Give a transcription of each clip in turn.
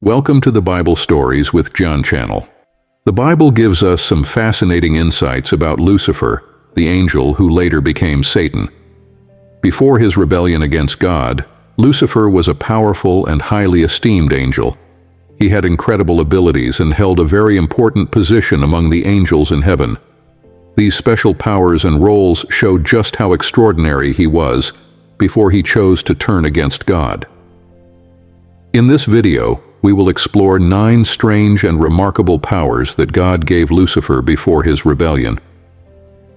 Welcome to the Bible Stories with John channel. The Bible gives us some fascinating insights about Lucifer, the angel who later became Satan. Before his rebellion against God, Lucifer was a powerful and highly esteemed angel. He had incredible abilities and held a very important position among the angels in heaven. These special powers and roles showed just how extraordinary he was before he chose to turn against God. In this video, we will explore 9 strange and remarkable powers that God gave Lucifer before his rebellion.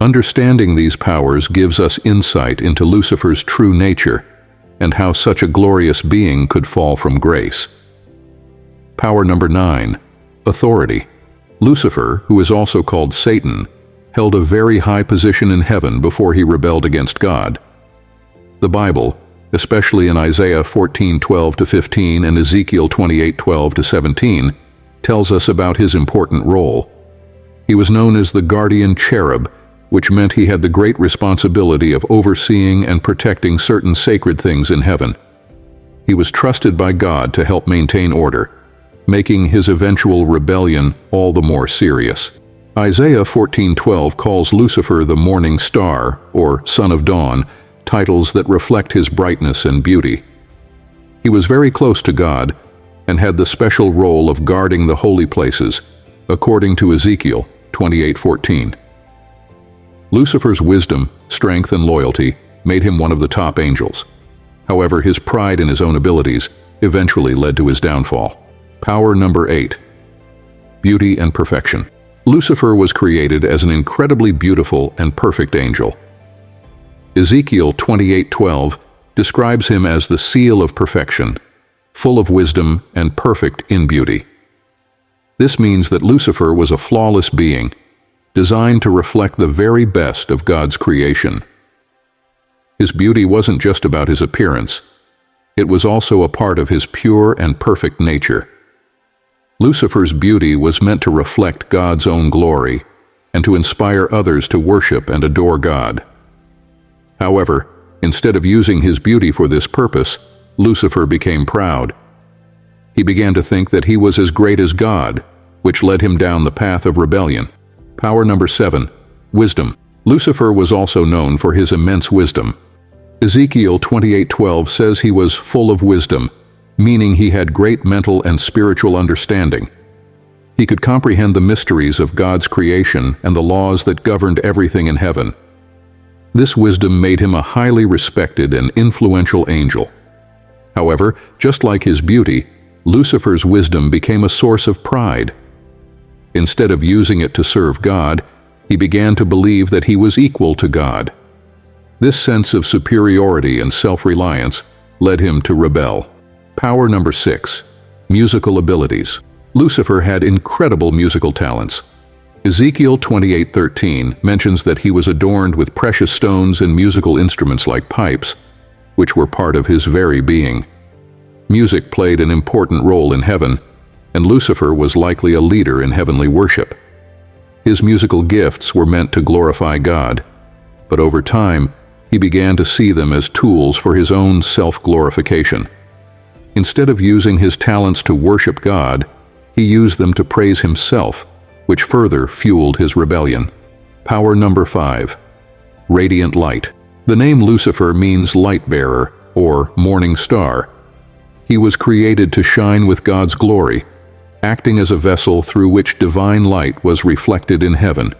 Understanding these powers gives us insight into Lucifer's true nature and how such a glorious being could fall from grace. Power number 9, authority. Lucifer, who is also called Satan, held a very high position in heaven before he rebelled against God. The Bible, especially in Isaiah 14:12-15 and Ezekiel 28:12-17, tells us about his important role. He was known as the guardian cherub, which meant he had the great responsibility of overseeing and protecting certain sacred things in heaven. He was trusted by God to help maintain order, making his eventual rebellion all the more serious. Isaiah 14:12 calls Lucifer the morning star, or son of dawn, titles that reflect his brightness and beauty. He was very close to God and had the special role of guarding the holy places, according to Ezekiel 28:14. Lucifer's wisdom, strength, and loyalty made him one of the top angels. However, his pride in his own abilities eventually led to his downfall. Power number 8, beauty and perfection. Lucifer was created as an incredibly beautiful and perfect angel. Ezekiel 28:12 describes him as the seal of perfection, full of wisdom and perfect in beauty. This means that Lucifer was a flawless being, designed to reflect the very best of God's creation. His beauty wasn't just about his appearance, it was also a part of his pure and perfect nature. Lucifer's beauty was meant to reflect God's own glory and to inspire others to worship and adore God. However, instead of using his beauty for this purpose, Lucifer became proud. He began to think that he was as great as God, which led him down the path of rebellion. Power number 7, wisdom. Lucifer was also known for his immense wisdom. Ezekiel 28:12 says he was full of wisdom, meaning he had great mental and spiritual understanding. He could comprehend the mysteries of God's creation and the laws that governed everything in heaven. This wisdom made him a highly respected and influential angel. However, just like his beauty, Lucifer's wisdom became a source of pride. Instead of using it to serve God, he began to believe that he was equal to God. This sense of superiority and self-reliance led him to rebel. Power number 6, musical abilities. Lucifer had incredible musical talents. Ezekiel 28:13 mentions that he was adorned with precious stones and musical instruments like pipes, which were part of his very being. Music played an important role in heaven, and Lucifer was likely a leader in heavenly worship. His musical gifts were meant to glorify God, but over time, he began to see them as tools for his own self-glorification. Instead of using his talents to worship God, he used them to praise himself, which further fueled his rebellion. Power number 5, radiant light. The name Lucifer means light-bearer, or morning star. He was created to shine with God's glory, acting as a vessel through which divine light was reflected in heaven.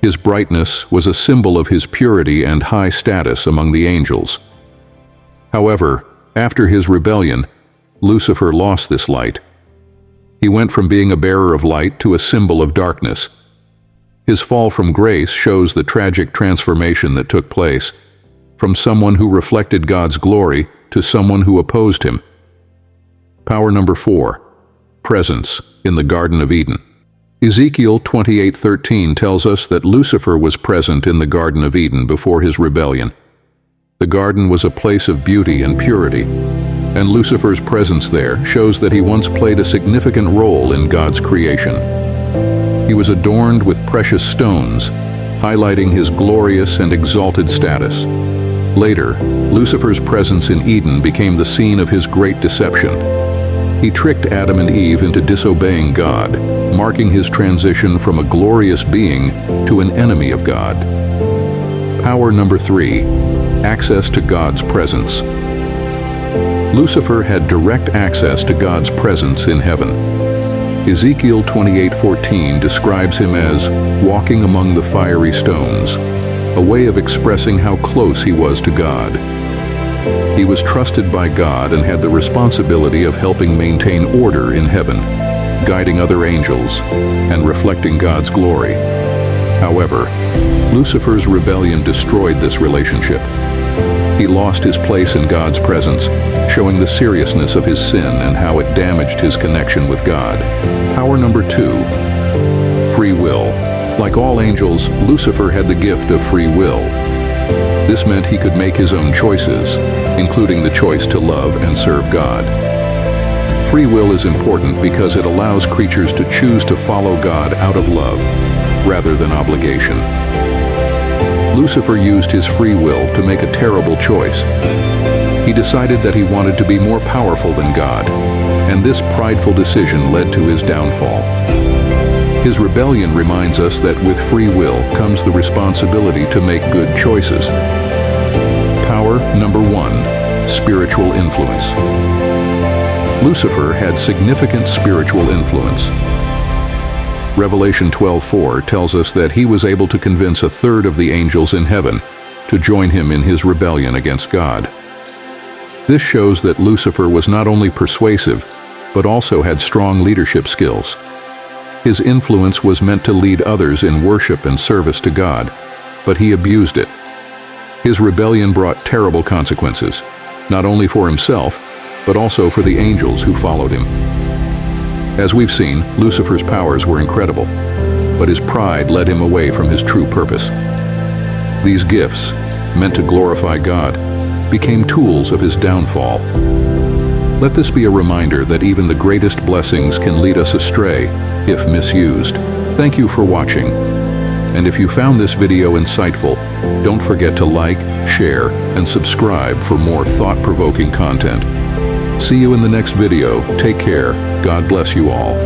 His brightness was a symbol of his purity and high status among the angels. However, after his rebellion, Lucifer lost this light. He went from being a bearer of light to a symbol of darkness. His fall from grace shows the tragic transformation that took place, from someone who reflected God's glory to someone who opposed him. Power number 4, presence in the Garden of Eden. Ezekiel 28:13 tells us that Lucifer was present in the Garden of Eden before his rebellion. The garden was a place of beauty and purity, and Lucifer's presence there shows that he once played a significant role in God's creation. He was adorned with precious stones, highlighting his glorious and exalted status. Later, Lucifer's presence in Eden became the scene of his great deception. He tricked Adam and Eve into disobeying God, marking his transition from a glorious being to an enemy of God. Power number 3, access to God's presence. Lucifer had direct access to God's presence in heaven. Ezekiel 28:14 describes him as walking among the fiery stones, a way of expressing how close he was to God. He was trusted by God and had the responsibility of helping maintain order in heaven, guiding other angels, and reflecting God's glory. However, Lucifer's rebellion destroyed this relationship. He lost his place in God's presence, showing the seriousness of his sin and how it damaged his connection with God. Power number 2, free will. Like all angels, Lucifer had the gift of free will. This meant he could make his own choices, including the choice to love and serve God. Free will is important because it allows creatures to choose to follow God out of love, rather than obligation. Lucifer used his free will to make a terrible choice. He decided that he wanted to be more powerful than God, and this prideful decision led to his downfall. His rebellion reminds us that with free will comes the responsibility to make good choices. Power number 1, spiritual influence. Lucifer had significant spiritual influence. Revelation 12:4 tells us that he was able to convince 1/3 of the angels in heaven to join him in his rebellion against God. This shows that Lucifer was not only persuasive, but also had strong leadership skills. His influence was meant to lead others in worship and service to God, but he abused it. His rebellion brought terrible consequences, not only for himself, but also for the angels who followed him. As we've seen, Lucifer's powers were incredible, but his pride led him away from his true purpose. These gifts, meant to glorify God, became tools of his downfall. Let this be a reminder that even the greatest blessings can lead us astray if misused. Thank you for watching. And if you found this video insightful, don't forget to like, share, and subscribe for more thought-provoking content. See you in the next video. Take care. God bless you all.